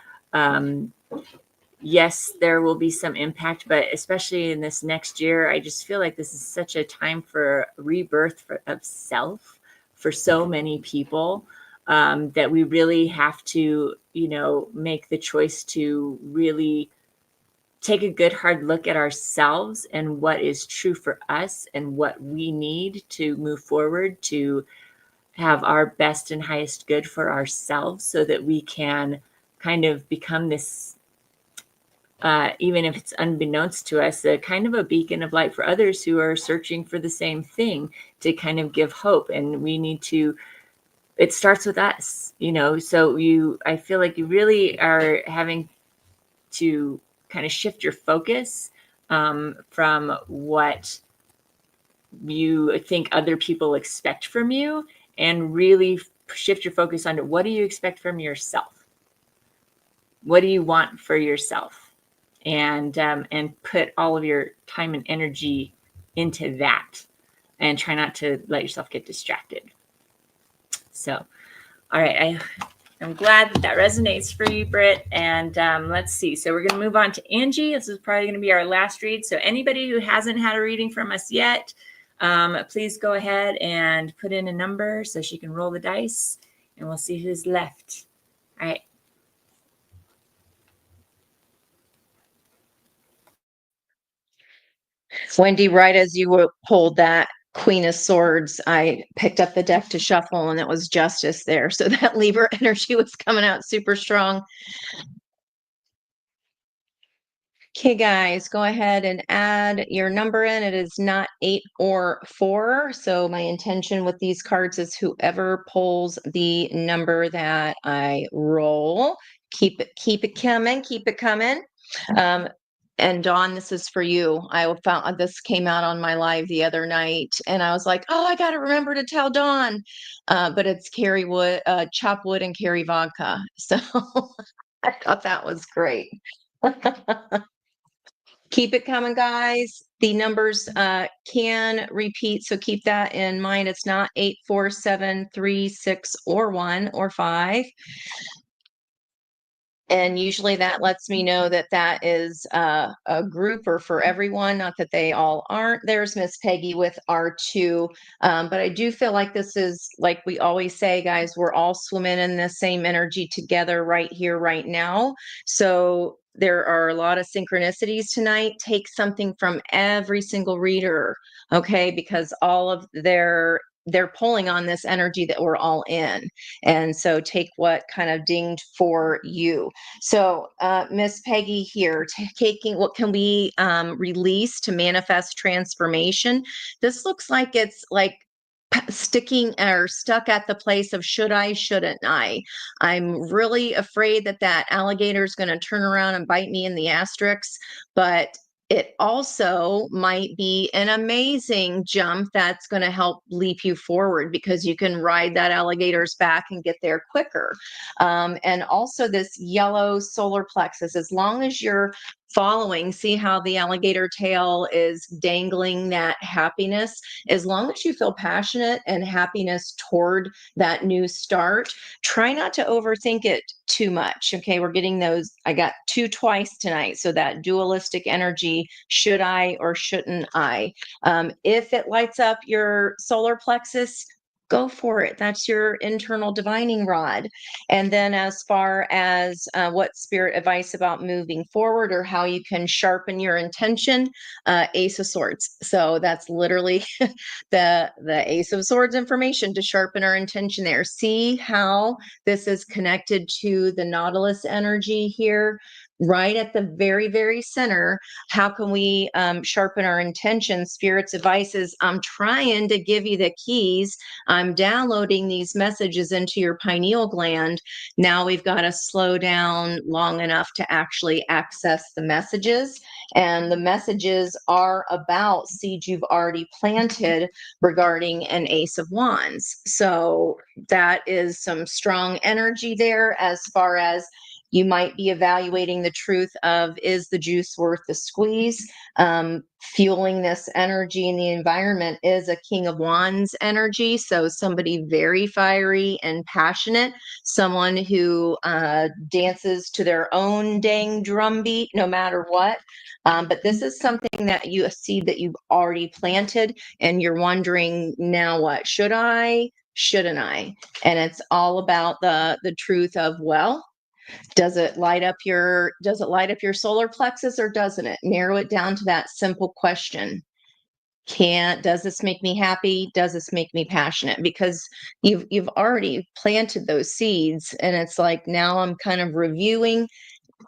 F: Yes, there will be some impact, but especially in this next year, I just feel like this is such a time for rebirth of self for so many people, that we really have to, make the choice to really take a good hard look at ourselves and what is true for us and what we need to move forward to have our best and highest good for ourselves, so that we can kind of become this, even if it's unbeknownst to us, a kind of a beacon of light for others who are searching for the same thing, to kind of give hope. And we need to, it starts with us, so I feel like you really are having to kind of shift your focus from what you think other people expect from you, and really shift your focus onto what do you expect from yourself? What do you want for yourself? And put all of your time and energy into that, and try not to let yourself get distracted. So, all right, I'm glad that resonates for you, Britt. And let's see. So we're going to move on to Angie. This is probably going to be our last read. So anybody who hasn't had a reading from us yet, please go ahead and put in a number so she can roll the dice, and we'll see who's left. All right.
E: Wendy, right as you pulled that Queen of Swords, I picked up the deck to shuffle, and it was Justice there. So that Libra energy was coming out super strong. Okay, guys, go ahead and add your number in. It is not 8 or 4. So my intention with these cards is whoever pulls the number that I roll, keep it coming, keep it coming. And Dawn, this is for you. I found this came out on my live the other night, and I was like, oh, I got to remember to tell Dawn. But it's carry wood, chop wood and carry vodka. So I thought that was great. Keep it coming, guys. The numbers can repeat, so keep that in mind. It's not 8, 4, 7, 3, 6, or 1 or 5. And usually that lets me know that that is a group or for everyone, not that they all aren't. There's Miss Peggy with R2. But I do feel like this is, like we always say, guys, we're all swimming in the same energy together right here, right now. So there are a lot of synchronicities tonight. Take something from every single reader, okay? Because all of they're pulling on this energy that we're all in. And so take what kind of dinged for you. So Miss Peggy here, taking what can we release to manifest transformation? This looks like it's like sticking or stuck at the place of should I, shouldn't I? I'm really afraid that that alligator is going to turn around and bite me in the asterisk, but it also might be an amazing jump that's going to help leap you forward because you can ride that alligator's back and get there quicker. And also this yellow solar plexus, as long as you're following, see how the alligator tail is dangling that happiness. As long as you feel passionate and happiness toward that new start, try not to overthink it too much. Okay, we're getting those. I got 2 twice tonight. So that dualistic energy, should I or shouldn't I? If it lights up your solar plexus, go for it. That's your internal divining rod. And then as far as what spirit advice about moving forward or how you can sharpen your intention, Ace of Swords. So that's literally the Ace of Swords information to sharpen our intention there. See how this is connected to the Nautilus energy here, right at the very, very center. How can we sharpen our intention? Spirit's advice is, I'm trying to give you the keys. I'm downloading these messages into your pineal gland. Now we've got to slow down long enough to actually access the messages. And the messages are about seeds you've already planted regarding an Ace of Wands. So that is some strong energy there as far as you might be evaluating the truth of, is the juice worth the squeeze? Fueling this energy in the environment is a King of Wands energy. So somebody very fiery and passionate, someone who dances to their own dang drumbeat, no matter what. But this is something that you, a seed that you've already planted, and you're wondering, now what? Should I? Shouldn't I? And it's all about the truth of, well, does it light up your solar plexus or doesn't it? Narrow it down to that simple question. Does this make me happy? Does this make me passionate? Because you've already planted those seeds, and it's like, now I'm kind of reviewing,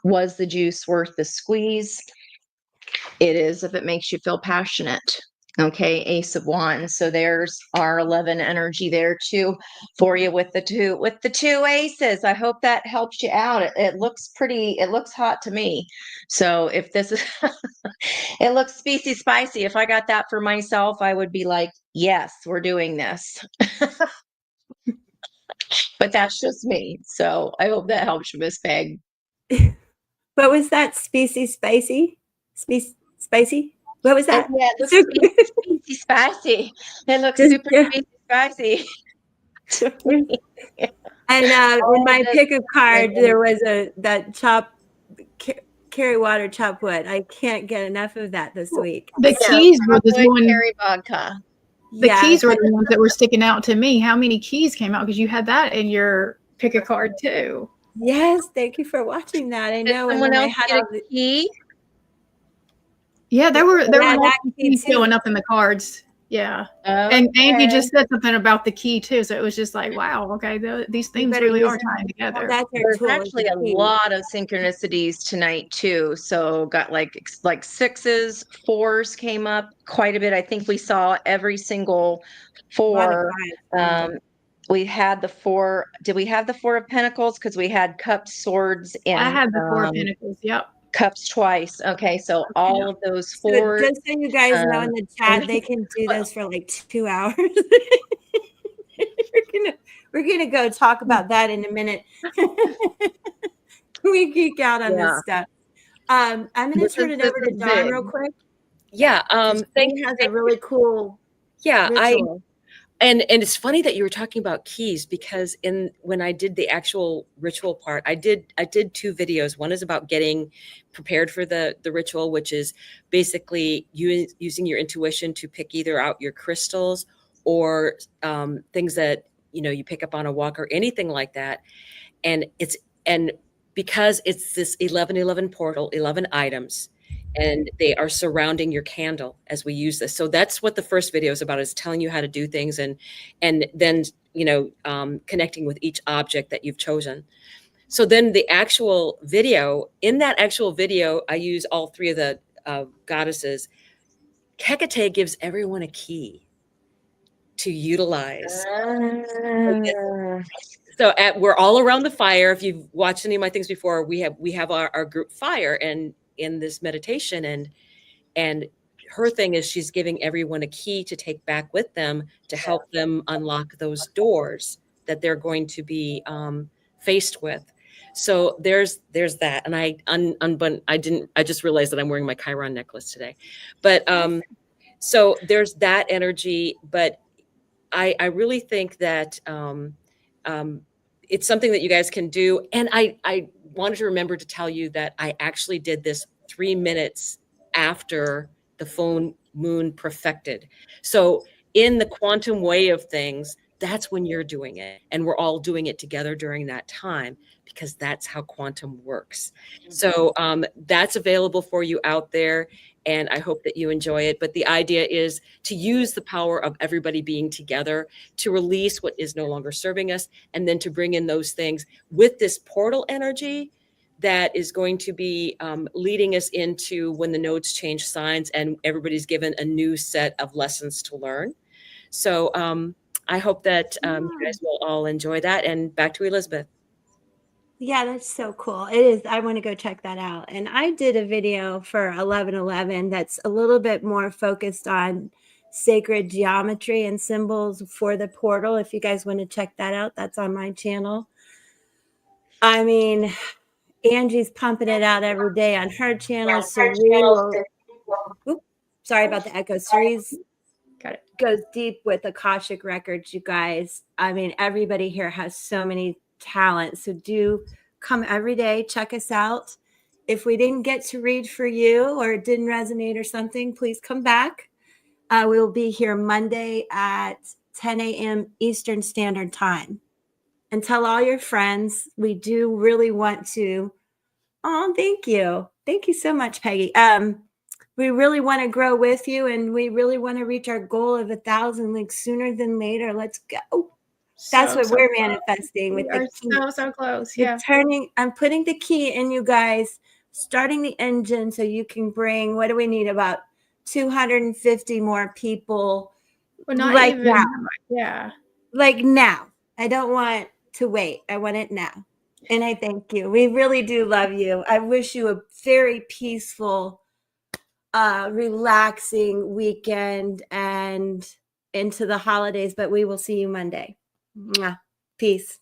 E: was the juice worth the squeeze? It is, if it makes you feel passionate. Okay, Ace of Wands. So there's our 11 energy there too for you with the two aces. I hope that helps you out. It looks pretty, it looks hot to me. So if this is it looks spicy. If I got that for myself, I would be like, yes, we're doing this. but that's just me. So I hope that helps you, Miss Peg.
A: What was that? Spicy? Spicy? What was that?
E: Yeah, it looks spicy, spicy. It looks
A: Just-
E: super spicy.
A: And
E: Oh,
A: in my
E: that's
A: pick a card,
E: good.
A: there was that carry water, chop wood. I can't get enough of that this week.
B: The
E: Yeah,
B: keys were the
E: chocolate
B: one.
E: cherry vodka.
B: The
A: Yeah,
B: keys were the ones that were sticking out to me. How many keys came out? Because you had that in your pick a card too.
A: yes. Thank you for watching that. I
E: Did
A: know. And
E: someone
A: then I
E: else
A: had
E: get
A: all
E: a
A: the
E: key?
B: Yeah, there were
A: yeah, that
B: multiple
A: key
B: keys
A: too.
B: showing up in the cards. Yeah. And Angie just said something about the key too. So it was just like, wow, okay, these things
A: better
B: really
A: use
B: are
A: it.
B: tying together.
A: That's our
E: There's
A: tool. is
E: actually
A: the
E: a
A: key.
E: lot of synchronicities tonight too. So got like sixes, fours came up quite a bit. I think we saw every single
A: A lot of
E: four.
A: vibes.
E: We had the four. Did we have the four of pentacles? Because we had cups, swords,
B: I
E: and
B: had the Four of Pentacles. Yep.
E: cups twice. Okay, so all of those
A: So
E: fours.
A: just so you guys know in the chat,
E: and-
A: they can do this for like 2 hours. we're gonna go talk about that in a minute. We geek out on
E: Yeah.
A: this stuff. I'm gonna
E: This
A: turn
E: is-
A: it over
E: this
A: to
E: is
A: Dawn
E: big.
A: real quick.
D: Yeah. Thank
A: She has a really cool
D: Yeah,
A: ritual.
D: and it's funny that you were talking about keys, because when I did the actual ritual part, I did 2 videos. One is about getting prepared for the ritual, which is basically using your intuition to pick either out your crystals or things that you pick up on a walk or anything like that. And because it's this 1111 portal, 11 items, and they are surrounding your candle as we use this. So that's what the first video is about, is telling you how to do things, and then connecting with each object that you've chosen. So then the actual video, in that actual video, I use all 3 of the goddesses. Hecate gives everyone a key to utilize. So we're all around the fire. If you've watched any of my things before, we have our group fire and in this meditation, and her thing is she's giving everyone a key to take back with them to help them unlock those doors that they're going to be faced with. So there's that. And I just realized that I'm wearing my Chiron necklace today. But so there's that energy. But I really think that it's something that you guys can do. And I wanted to remember to tell you that I actually did this 3 minutes after the full moon perfected. So in the quantum way of things, that's when you're doing it. And we're all doing it together during that time, because that's how quantum works. So that's available for you out there. And I hope that you enjoy it. But the idea is to use the power of everybody being together to release what is no longer serving us, and then to bring in those things with this portal energy that is going to be leading us into when the nodes change signs and everybody's given a new set of lessons to learn. So I hope that you guys will all enjoy that. And back to Elizabeth.
A: Yeah, that's so cool. It is. I want to go check that out. And I did a video for 1111 that's a little bit more focused on sacred geometry and symbols for the portal. If you guys want to check that out, that's on my channel. I mean, Angie's pumping it out every day on her channel. Sorry about the echo. Cerise
B: Got it.
A: goes deep with Akashic records, you guys. I mean, everybody here has so many talents. So do come every day, check us out. If we didn't get to read for you or it didn't resonate or something, please come back. We will be here Monday at 10 a.m. Eastern Standard Time. And tell all your friends. We do really want to. Oh, thank you. Thank you so much, Peggy. We really want to grow with you, and we really want to reach our goal of 1,000 like sooner than later. Let's go. That's what we're manifesting with the key.
B: So close. Yeah.
A: I'm putting the key in you guys, starting the engine so you can bring, what do we need? About 250 more people.
B: Well, not
A: like
B: even.
A: now.
B: Yeah.
A: Like now. I don't want to wait. I want it now. And I thank you. We really do love you. I wish you a very peaceful, relaxing weekend and into the holidays, but we will see you Monday. Mwah. Peace.